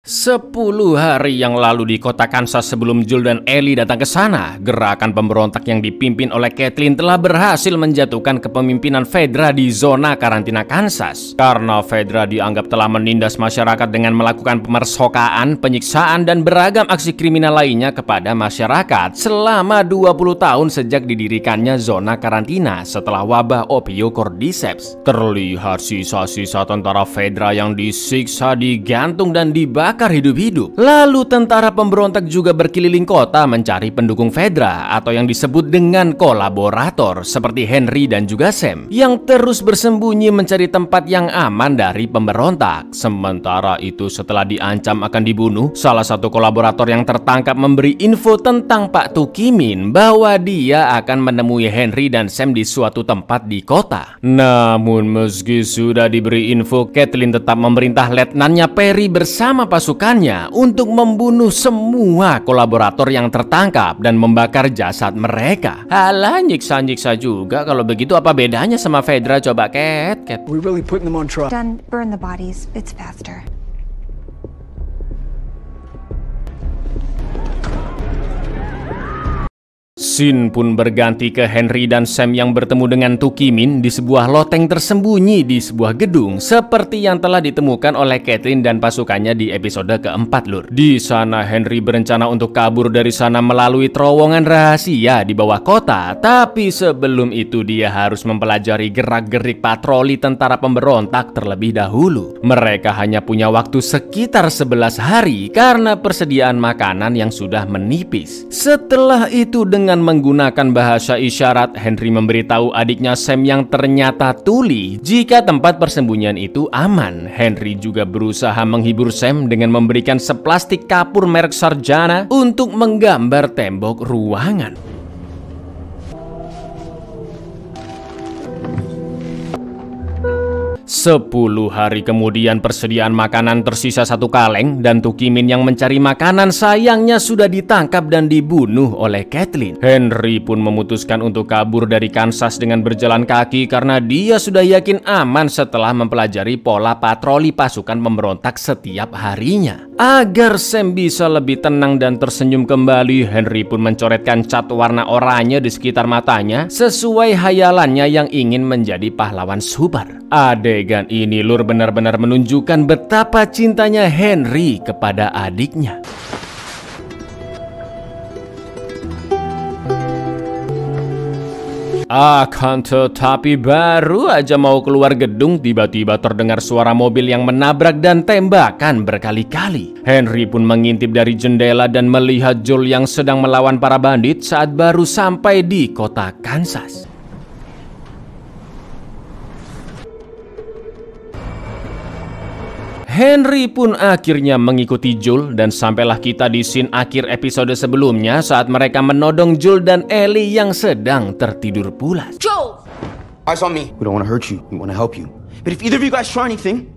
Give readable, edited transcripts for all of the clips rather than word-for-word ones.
10 hari yang lalu di kota Kansas sebelum Joel dan Ellie datang ke sana, gerakan pemberontak yang dipimpin oleh Caitlin telah berhasil menjatuhkan kepemimpinan Fedra di zona karantina Kansas. Karena Fedra dianggap telah menindas masyarakat dengan melakukan pemerkosaan, penyiksaan, dan beragam aksi kriminal lainnya kepada masyarakat selama 20 tahun sejak didirikannya zona karantina setelah wabah opio cordyceps. Terlihat sisa-sisa tentara Fedra yang disiksa, digantung, dan dibakar hidup-hidup. Lalu tentara pemberontak juga berkeliling kota mencari pendukung Fedra atau yang disebut dengan kolaborator seperti Henry dan juga Sam yang terus bersembunyi mencari tempat yang aman dari pemberontak. Sementara itu setelah diancam akan dibunuh, salah satu kolaborator yang tertangkap memberi info tentang Pak Tukimin bahwa dia akan menemui Henry dan Sam di suatu tempat di kota. Namun meski sudah diberi info, Caitlin tetap memerintah letnannya Perry bersama pasukannya untuk membunuh semua kolaborator yang tertangkap dan membakar jasad mereka. Halah, nyiksa-nyiksa juga. Kalau begitu apa bedanya sama Fedra coba, Cat? We really putting them on trial. Done, burn the bodies. It's faster. Scene pun berganti ke Henry dan Sam yang bertemu dengan Tukimin di sebuah loteng tersembunyi di sebuah gedung seperti yang telah ditemukan oleh Caitlin dan pasukannya di episode keempat, Lur. Di sana Henry berencana untuk kabur dari sana melalui terowongan rahasia di bawah kota, tapi sebelum itu dia harus mempelajari gerak-gerik patroli tentara pemberontak terlebih dahulu. Mereka hanya punya waktu sekitar 11 hari karena persediaan makanan yang sudah menipis. Setelah itu dengan menggunakan bahasa isyarat, Henry memberitahu adiknya Sam yang ternyata tuli jika tempat persembunyian itu aman. Henry juga berusaha menghibur Sam dengan memberikan seplastik kapur merek Sarjana untuk menggambar tembok ruangan. 10 hari kemudian persediaan makanan tersisa 1 kaleng dan Tukimin yang mencari makanan sayangnya sudah ditangkap dan dibunuh oleh Caitlin. Henry pun memutuskan untuk kabur dari Kansas dengan berjalan kaki karena dia sudah yakin aman setelah mempelajari pola patroli pasukan pemberontak setiap harinya. Agar Sam bisa lebih tenang dan tersenyum kembali, Henry pun mencoretkan cat warna oranye di sekitar matanya sesuai hayalannya yang ingin menjadi pahlawan super. Adegan ini, Lur, benar-benar menunjukkan betapa cintanya Henry kepada adiknya. Akan tetapi baru aja mau keluar gedung, tiba-tiba terdengar suara mobil yang menabrak dan tembakan berkali-kali. Henry pun mengintip dari jendela dan melihat Joel yang sedang melawan para bandit saat baru sampai di kota Kansas. Henry pun akhirnya mengikuti Joel dan sampailah kita di scene akhir episode sebelumnya saat mereka menodong Joel dan Ellie yang sedang tertidur pulas. Joel! Eyes on me. We don't want to hurt you. We want to help you. But if either of you guys try anything,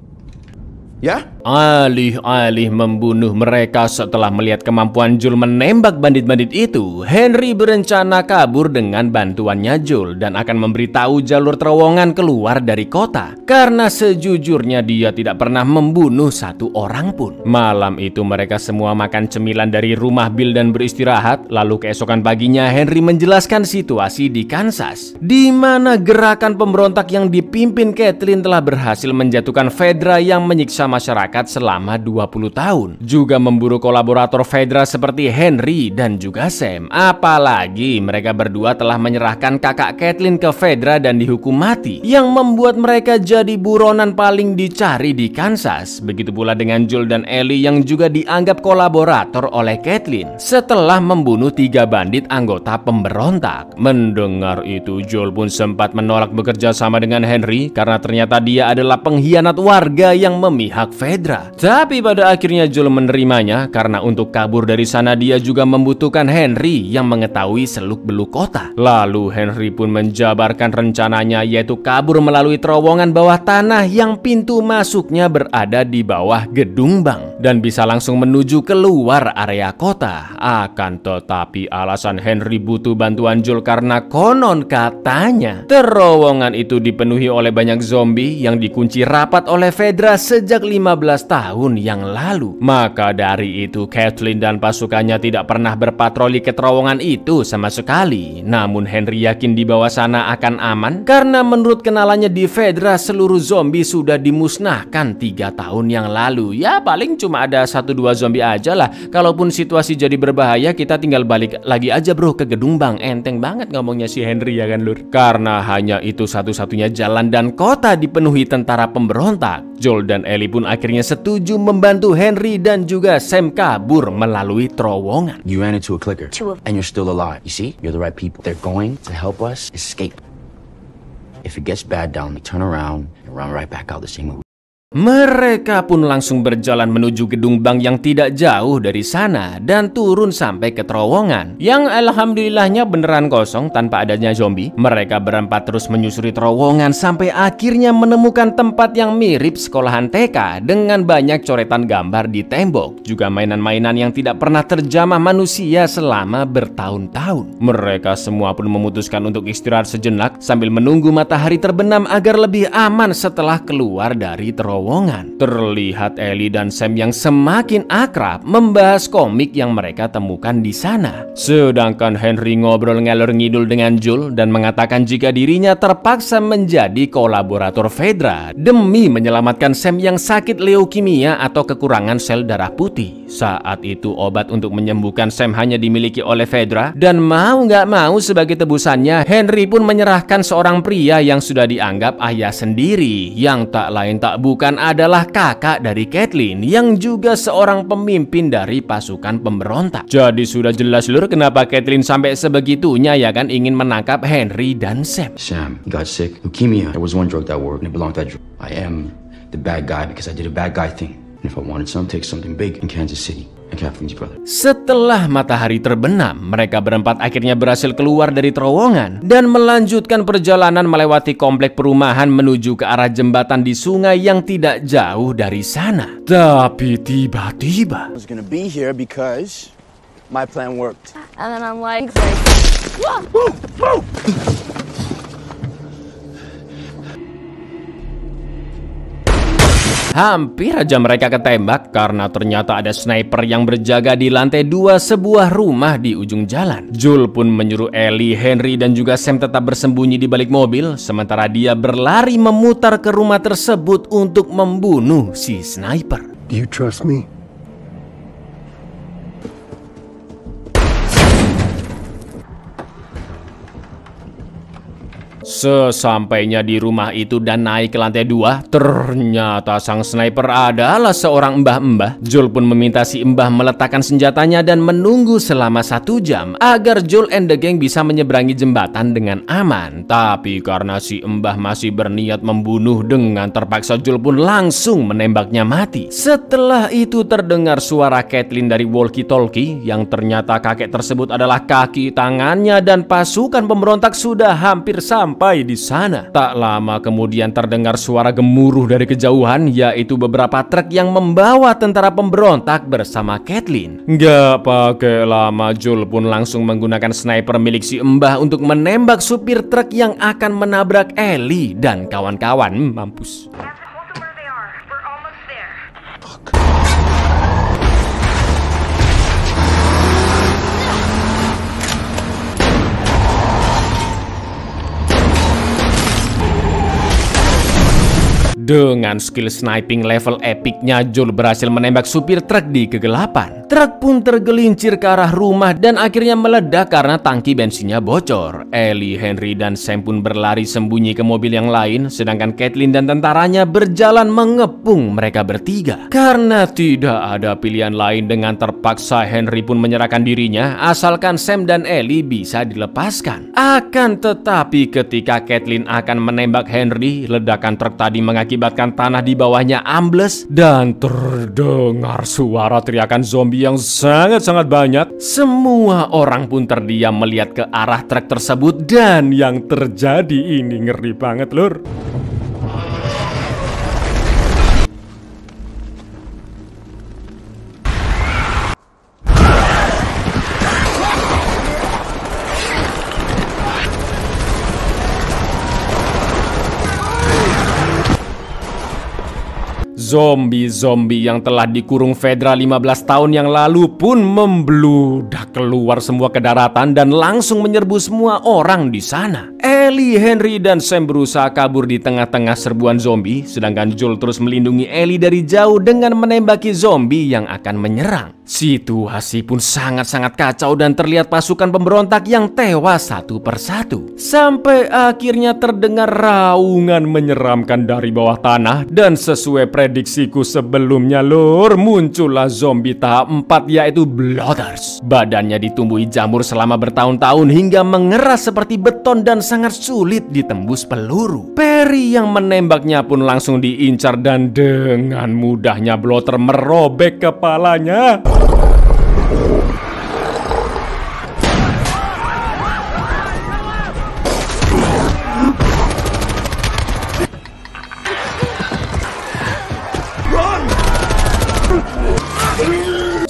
ya? Alih-alih membunuh mereka setelah melihat kemampuan Joel menembak bandit-bandit itu, Henry berencana kabur dengan bantuannya Joel dan akan memberitahu jalur terowongan keluar dari kota. Karena sejujurnya dia tidak pernah membunuh 1 orang pun. Malam itu mereka semua makan cemilan dari rumah Bill dan beristirahat. Lalu keesokan paginya Henry menjelaskan situasi di Kansas, di mana gerakan pemberontak yang dipimpin Caitlin telah berhasil menjatuhkan Fedra yang menyiksa masyarakat selama 20 tahun. Juga memburu kolaborator Fedra seperti Henry dan juga Sam. Apalagi mereka berdua telah menyerahkan kakak Caitlin ke Fedra dan dihukum mati, yang membuat mereka jadi buronan paling dicari di Kansas. Begitu pula dengan Joel dan Ellie yang juga dianggap kolaborator oleh Caitlin setelah membunuh 3 bandit anggota pemberontak. Mendengar itu, Joel pun sempat menolak bekerja sama dengan Henry karena ternyata dia adalah pengkhianat warga yang memihak Fedra. Tapi pada akhirnya Joel menerimanya karena untuk kabur dari sana dia juga membutuhkan Henry yang mengetahui seluk-beluk kota. Lalu Henry pun menjabarkan rencananya, yaitu kabur melalui terowongan bawah tanah yang pintu masuknya berada di bawah gedung bank dan bisa langsung menuju keluar area kota. Akan tetapi alasan Henry butuh bantuan Joel karena konon katanya terowongan itu dipenuhi oleh banyak zombie yang dikunci rapat oleh Fedra sejak 15 tahun yang lalu. Maka dari itu Caitlin dan pasukannya tidak pernah berpatroli ke terowongan itu sama sekali. Namun Henry yakin di bawah sana akan aman karena menurut kenalannya di Fedra seluruh zombie sudah dimusnahkan 3 tahun yang lalu. Ya paling cuma ada 1-2 zombie aja lah. Kalaupun situasi jadi berbahaya kita tinggal balik lagi aja bro ke gedung bank. Enteng banget ngomongnya si Henry ya kan lur. Karena hanya itu satu-satunya jalan dan kota dipenuhi tentara pemberontak. Joel dan Ellie pun akhirnya setuju membantu Henry dan juga Sam kabur melalui terowongan. You ran into a clicker, and you're still alive. You see? You're the right people. They're going to help us escape. If it gets bad down, we turn around and run right back out the same way. Mereka pun langsung berjalan menuju gedung bank yang tidak jauh dari sana dan turun sampai ke terowongan yang alhamdulillahnya beneran kosong tanpa adanya zombie. Mereka berempat terus menyusuri terowongan sampai akhirnya menemukan tempat yang mirip sekolahan TK dengan banyak coretan gambar di tembok, juga mainan-mainan yang tidak pernah terjamah manusia selama bertahun-tahun. Mereka semua pun memutuskan untuk istirahat sejenak sambil menunggu matahari terbenam agar lebih aman setelah keluar dari terowongan. Terlihat Ellie dan Sam yang semakin akrab membahas komik yang mereka temukan di sana. Sedangkan Henry ngobrol ngalor ngidul dengan Joel dan mengatakan jika dirinya terpaksa menjadi kolaborator Fedra demi menyelamatkan Sam yang sakit leukemia atau kekurangan sel darah putih. Saat itu obat untuk menyembuhkan Sam hanya dimiliki oleh Fedra dan mau nggak mau sebagai tebusannya Henry pun menyerahkan seorang pria yang sudah dianggap ayah sendiri, yang tak lain tak bukan adalah kakak dari Caitlin yang juga seorang pemimpin dari pasukan pemberontak. Jadi sudah jelas lur kenapa Caitlin sampai sebegitunya ya kan ingin menangkap Henry dan Sam. Sam, he got sick. Leukemia. There was one drug that worked and it belonged to that drug. I am the bad guy because I did a bad guy thing. And if I wanted some, take something big in Kansas City. Setelah matahari terbenam, mereka berempat akhirnya berhasil keluar dari terowongan dan melanjutkan perjalanan melewati komplek perumahan menuju ke arah jembatan di sungai yang tidak jauh dari sana. Tapi tiba-tiba hampir aja mereka ketembak karena ternyata ada sniper yang berjaga di lantai 2 sebuah rumah di ujung jalan. Joel pun menyuruh Ellie, Henry dan juga Sam tetap bersembunyi di balik mobil, sementara dia berlari memutar ke rumah tersebut untuk membunuh si sniper. Do you trust me? Sesampainya di rumah itu dan naik ke lantai 2, ternyata sang sniper adalah seorang mbah-mbah. Joel pun meminta si mbah meletakkan senjatanya dan menunggu selama 1 jam agar Joel and the gang bisa menyeberangi jembatan dengan aman. Tapi karena si mbah masih berniat membunuh, dengan terpaksa Joel pun langsung menembaknya mati. Setelah itu terdengar suara Caitlin dari walkie-talkie yang ternyata kakek tersebut adalah kaki tangannya dan pasukan pemberontak sudah hampir sampai di sana. Tak lama kemudian terdengar suara gemuruh dari kejauhan, yaitu beberapa truk yang membawa tentara pemberontak bersama Caitlin. Gak pakai lama, Joel pun langsung menggunakan sniper milik si mbah untuk menembak supir truk yang akan menabrak Ellie dan kawan-kawan. Mampus. Dengan skill sniping level epicnya, Joel berhasil menembak supir truk di kegelapan. Truk pun tergelincir ke arah rumah dan akhirnya meledak karena tangki bensinnya bocor. Ellie, Henry, dan Sam pun berlari sembunyi ke mobil yang lain, sedangkan Caitlin dan tentaranya berjalan mengepung mereka bertiga. Karena tidak ada pilihan lain, dengan terpaksa Henry pun menyerahkan dirinya asalkan Sam dan Ellie bisa dilepaskan. Akan tetapi ketika Caitlin akan menembak Henry, ledakan truk tadi mengakibatkan tanah di bawahnya ambles dan terdengar suara teriakan zombie yang sangat-sangat banyak. Semua orang pun terdiam melihat ke arah truk tersebut dan yang terjadi ini ngeri banget lur. Zombie-zombie yang telah dikurung Fedra 15 tahun yang lalu pun membludak keluar semua ke daratan dan langsung menyerbu semua orang di sana. Ellie, Henry, dan Sam berusaha kabur di tengah-tengah serbuan zombie, sedangkan Joel terus melindungi Ellie dari jauh dengan menembaki zombie yang akan menyerang. Situasi pun sangat-sangat kacau dan terlihat pasukan pemberontak yang tewas satu persatu. Sampai akhirnya terdengar raungan menyeramkan dari bawah tanah dan sesuai prediksiku sebelumnya lur, muncullah zombie tahap 4 yaitu Blooders. Badannya ditumbuhi jamur selama bertahun-tahun hingga mengeras seperti beton dan sangat sulit ditembus peluru. Perry yang menembaknya pun langsung diincar dan dengan mudahnya Blotter merobek kepalanya.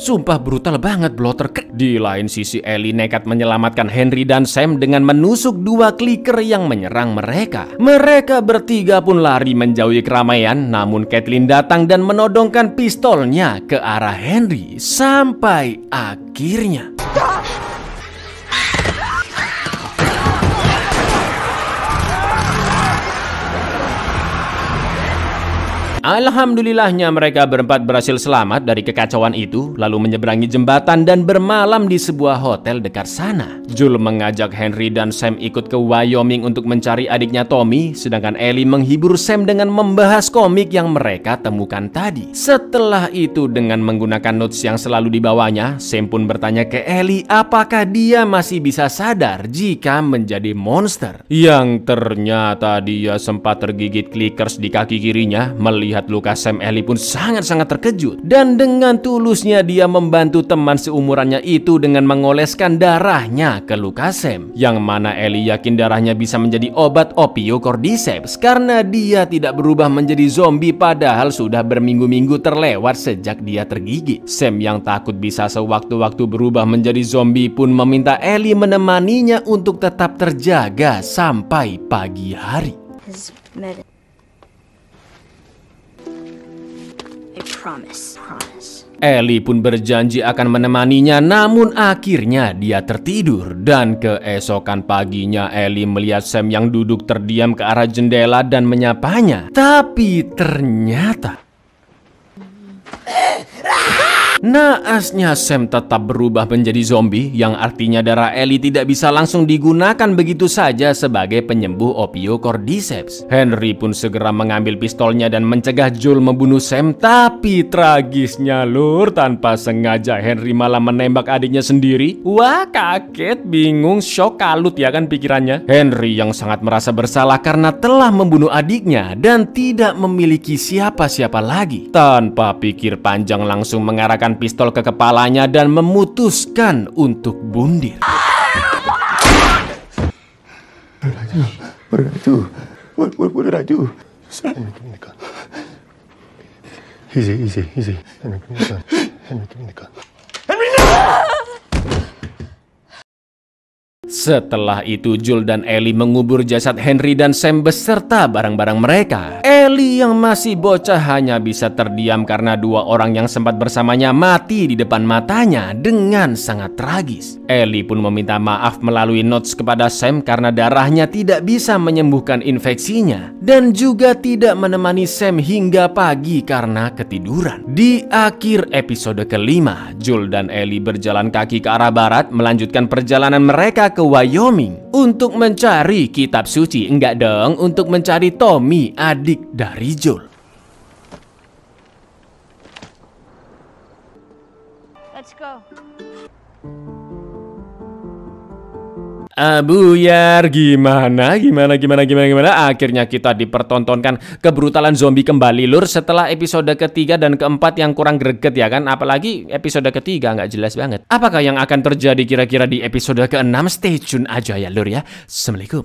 Sumpah brutal banget Blotter. Di lain sisi Ellie nekat menyelamatkan Henry dan Sam dengan menusuk dua clicker yang menyerang mereka. Mereka bertiga pun lari menjauhi keramaian, namun Caitlin datang dan menodongkan pistolnya ke arah Henry. Sampai akhirnya alhamdulillahnya mereka berempat berhasil selamat dari kekacauan itu, lalu menyeberangi jembatan dan bermalam di sebuah hotel dekat sana. Joel mengajak Henry dan Sam ikut ke Wyoming untuk mencari adiknya Tommy, sedangkan Ellie menghibur Sam dengan membahas komik yang mereka temukan tadi. Setelah itu dengan menggunakan notes yang selalu dibawanya, Sam pun bertanya ke Ellie apakah dia masih bisa sadar jika menjadi monster. Yang ternyata dia sempat tergigit clickers di kaki kirinya. Melihat luka Sam, Ellie pun sangat-sangat terkejut. Dan dengan tulusnya dia membantu teman seumurannya itu dengan mengoleskan darahnya ke luka Sam. Yang mana Ellie yakin darahnya bisa menjadi obat Opiocordyceps karena dia tidak berubah menjadi zombie padahal sudah berminggu-minggu terlewat sejak dia tergigit. Sam yang takut bisa sewaktu-waktu berubah menjadi zombie pun meminta Ellie menemaninya untuk tetap terjaga sampai pagi hari. Ellie pun berjanji akan menemaninya, namun akhirnya dia tertidur. Dan keesokan paginya Ellie melihat Sam yang duduk terdiam ke arah jendela dan menyapanya. Tapi ternyata naasnya Sam tetap berubah menjadi zombie, yang artinya darah Ellie tidak bisa langsung digunakan begitu saja sebagai penyembuh Opiocordyceps. Henry pun segera mengambil pistolnya dan mencegah Joel membunuh Sam, tapi tragisnya lur, tanpa sengaja Henry malah menembak adiknya sendiri. Wah, kaget, bingung, shock, kalut ya kan pikirannya. Henry yang sangat merasa bersalah karena telah membunuh adiknya dan tidak memiliki siapa-siapa lagi. Tanpa pikir panjang langsung mengarahkan pistol ke kepalanya dan memutuskan untuk bundir. What did I do? Easy. Henry, give me the gun. Henry, give me the gun. Henry, no! Setelah itu Joel dan Ellie mengubur jasad Henry dan Sam beserta barang-barang mereka. Ellie yang masih bocah hanya bisa terdiam karena dua orang yang sempat bersamanya mati di depan matanya dengan sangat tragis. Ellie pun meminta maaf melalui notes kepada Sam karena darahnya tidak bisa menyembuhkan infeksinya dan juga tidak menemani Sam hingga pagi karena ketiduran. Di akhir episode kelima, Joel dan Ellie berjalan kaki ke arah barat melanjutkan perjalanan mereka ke Wyoming untuk mencari kitab suci. Enggak dong, untuk mencari Tommy, adik dari Joel. Let's go. Buyar, gimana? Akhirnya kita dipertontonkan kebrutalan zombie kembali lur setelah episode ketiga dan keempat yang kurang greget ya kan. Apalagi episode ketiga nggak jelas banget. Apakah yang akan terjadi kira-kira di episode ke-6? Stay tune aja ya lur ya. Assalamualaikum.